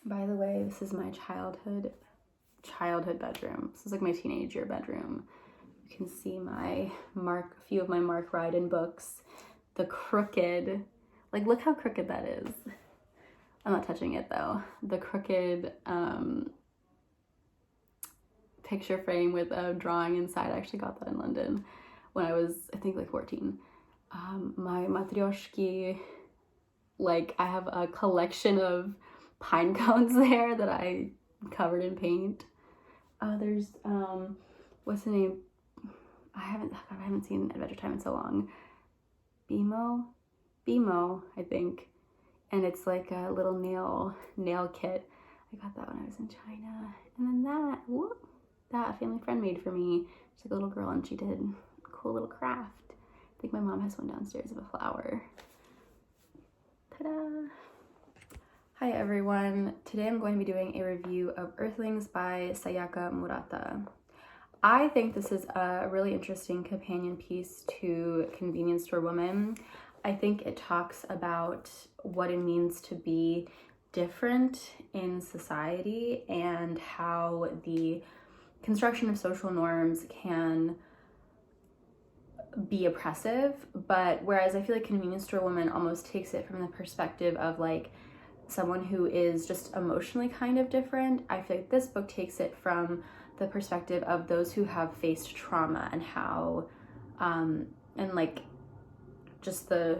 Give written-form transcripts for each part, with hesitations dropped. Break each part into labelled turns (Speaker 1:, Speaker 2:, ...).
Speaker 1: By the way, this is my childhood bedroom. This is like my teenager bedroom. You can see a few of my Mark Ryden books. The crooked, like look how crooked that is. I'm not touching it though. The crooked picture frame with a drawing inside. I actually got that in London when I was, I think, like 14. My matryoshki, like I have a collection of pine cones there that I covered in paint. There's what's the name? I haven't seen Adventure Time in so long. Bimo, I think, and it's like a little nail kit. I got that when I was in China, and then that a family friend made for me. She's like a little girl, and she did a cool little craft. I think my mom has one downstairs of a flower. Ta-da! Hi everyone, today I'm going to be doing a review of Earthlings by Sayaka Murata. I think this is a really interesting companion piece to Convenience Store Woman. I think it talks about what it means to be different in society and how the construction of social norms can be oppressive, but whereas I feel like Convenience Store Woman almost takes it from the perspective of like someone who is just emotionally kind of different, I feel like this book takes it from the perspective of those who have faced trauma and how and like just the,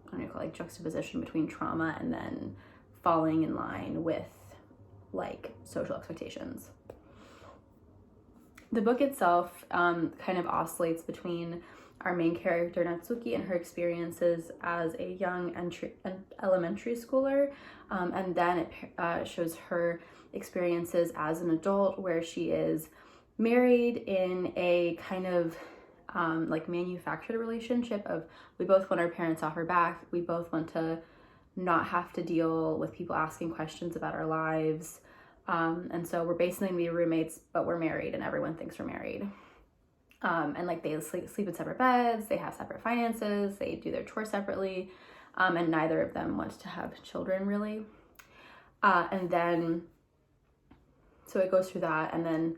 Speaker 1: I don't know, like juxtaposition between trauma and then falling in line with like social expectations. The book itself kind of oscillates between our main character Natsuki and her experiences as a young elementary schooler, and then it shows her experiences as an adult where she is married in a kind of like manufactured relationship of we both want our parents off our back, we both want to not have to deal with people asking questions about our lives, and so we're basically gonna be roommates, but we're married and everyone thinks we're married. And like they sleep in separate beds, they have separate finances, they do their chores separately, and neither of them wants to have children really. And then, so it goes through that, and then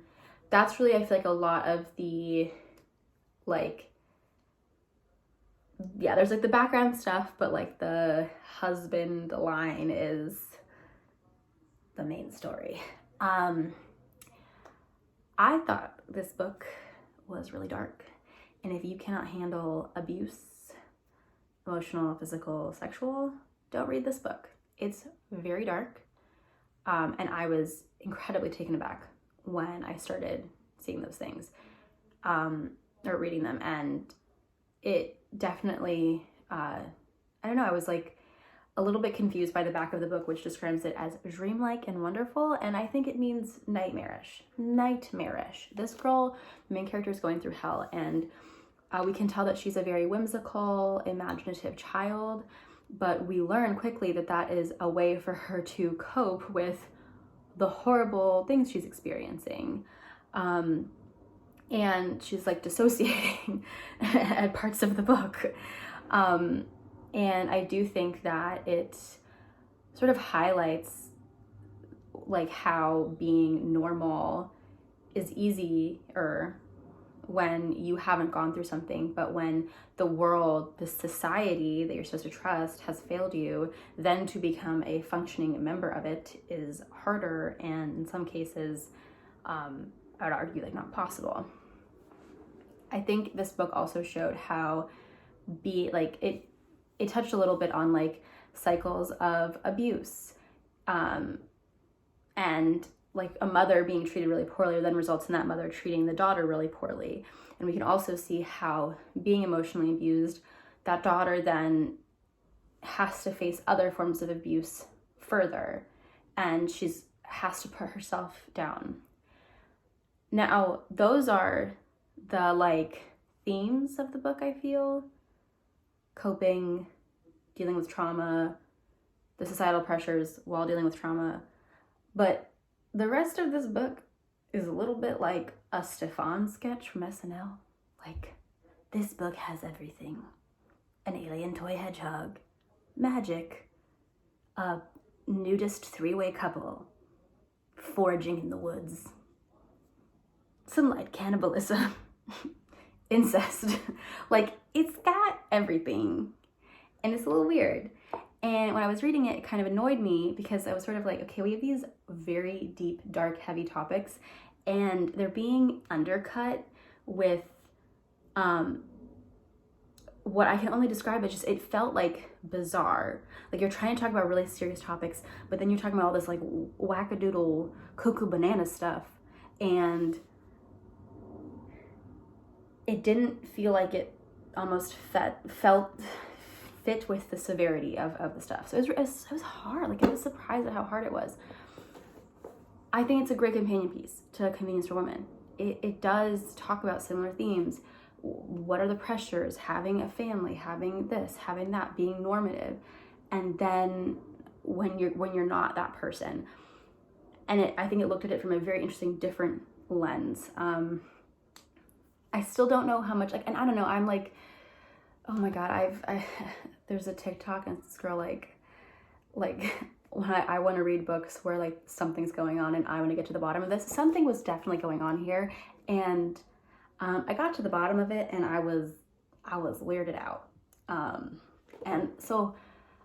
Speaker 1: that's really, I feel like, a lot of the, like, yeah, there's like the background stuff, but like the husband line is the main story. I thought this book was really dark, and if you cannot handle abuse, emotional, physical, sexual, don't read this book. It's very dark, and I was incredibly taken aback when I started seeing those things, or reading them, and it definitely, I don't know, I was like a little bit confused by the back of the book, which describes it as dreamlike and wonderful, and I think it means nightmarish. This girl, the main character, is going through hell, and we can tell that she's a very whimsical, imaginative child, but we learn quickly that that is a way for her to cope with the horrible things she's experiencing. And she's like dissociating at parts of the book. And I do think that it sort of highlights like how being normal is easier when you haven't gone through something, but when the world, the society that you're supposed to trust has failed you, then to become a functioning member of it is harder, and in some cases, I would argue, like, not possible. I think this book also showed how it touched a little bit on like cycles of abuse, and like a mother being treated really poorly then results in that mother treating the daughter really poorly. And we can also see how being emotionally abused, that daughter then has to face other forms of abuse further, and has to put herself down. Now, those are the like themes of the book, I feel. Coping, dealing with trauma, the societal pressures while dealing with trauma. But the rest of this book is a little bit like a Stefan sketch from SNL. Like, this book has everything. An alien toy hedgehog, magic, a nudist three-way couple foraging in the woods. Some light cannibalism. Incest. Like, it's got everything. And it's a little weird. And when I was reading it, it kind of annoyed me because I was sort of like, okay, we have these very deep, dark, heavy topics, and they're being undercut with what I can only describe as just, it felt like bizarre. Like, you're trying to talk about really serious topics, but then you're talking about all this like wackadoodle cuckoo banana stuff, and it didn't feel like it almost felt fit with the severity of the stuff. So it was hard. Like, I was surprised at how hard it was. I think it's a great companion piece to Convenience for Women. It does talk about similar themes. What are the pressures? Having a family, having this, having that, being normative, and then when you're not that person. And I think it looked at it from a very interesting, different lens. I still don't know how much, like, and I don't know, I'm like, oh my God, there's a TikTok and this girl like when I want to read books where like something's going on and I want to get to the bottom of this. Something was definitely going on here, and I got to the bottom of it and I was weirded out. And so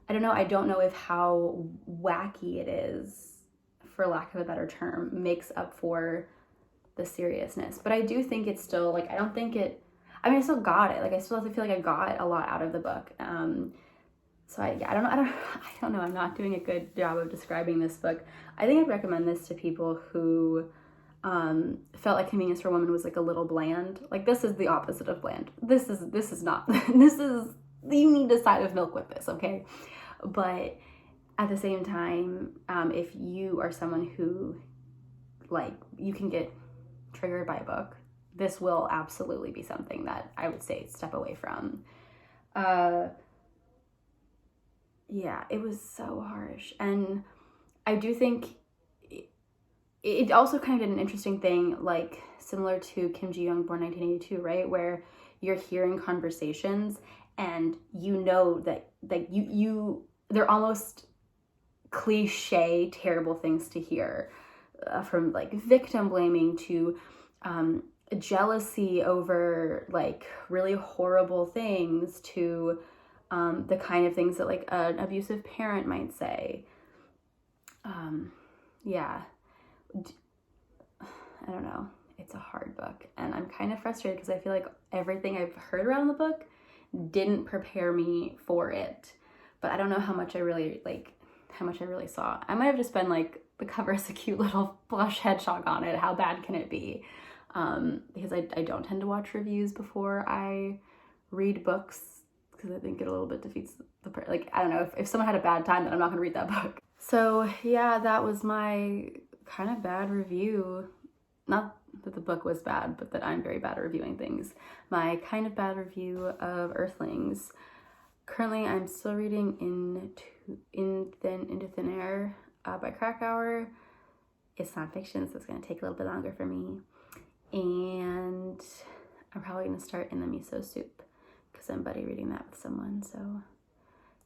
Speaker 1: I don't know if how wacky it is, for lack of a better term, makes up for the seriousness. But I do think it's still like, I still got it. Like, I still feel like I got a lot out of the book. So I don't know. I'm not doing a good job of describing this book. I think I'd recommend this to people who felt like Convenience for Women was like a little bland. Like, this is the opposite of bland. This is not. You need a side of milk with this, okay? But at the same time, if you are someone who, like, you can get triggered by a book, this will absolutely be something that I would say step away from. Yeah, it was so harsh. And I do think it also kind of did an interesting thing, like similar to Kim JiYoung, born 1982, right? Where you're hearing conversations and you know that they're almost cliche, terrible things to hear, from like victim blaming to jealousy over like really horrible things to the kind of things that like an abusive parent might say. Yeah, I don't know. It's a hard book, and I'm kind of frustrated because I feel like everything I've heard around the book didn't prepare me for it. But I don't know how much I really saw. I might have just been like, the cover has a cute little blush hedgehog on it. How bad can it be? Because I don't tend to watch reviews before I read books, because I think it a little bit defeats like, I don't know, if someone had a bad time, then I'm not gonna read that book. So yeah, that was my kind of bad review. Not that the book was bad, but that I'm very bad at reviewing things. My kind of bad review of Earthlings. Currently, I'm still reading Into Thin Air by Krakauer. It's nonfiction, so it's gonna take a little bit longer for me. And I'm probably gonna start in the Miso soup because I'm buddy reading that with someone. So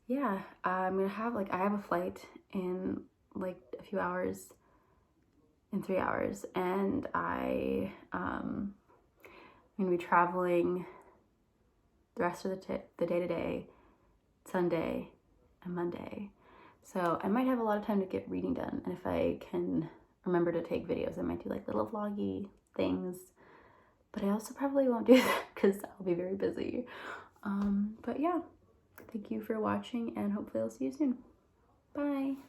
Speaker 1: yeah, I'm gonna have I have a flight in like a few hours, in 3 hours, and I'm gonna be traveling the rest of the day today, Sunday and Monday. So I might have a lot of time to get reading done, and if I can remember to take videos, I might do like little vloggy things, but I also probably won't do that because I'll be very busy. But yeah, thank you for watching, and hopefully I'll see you soon. Bye.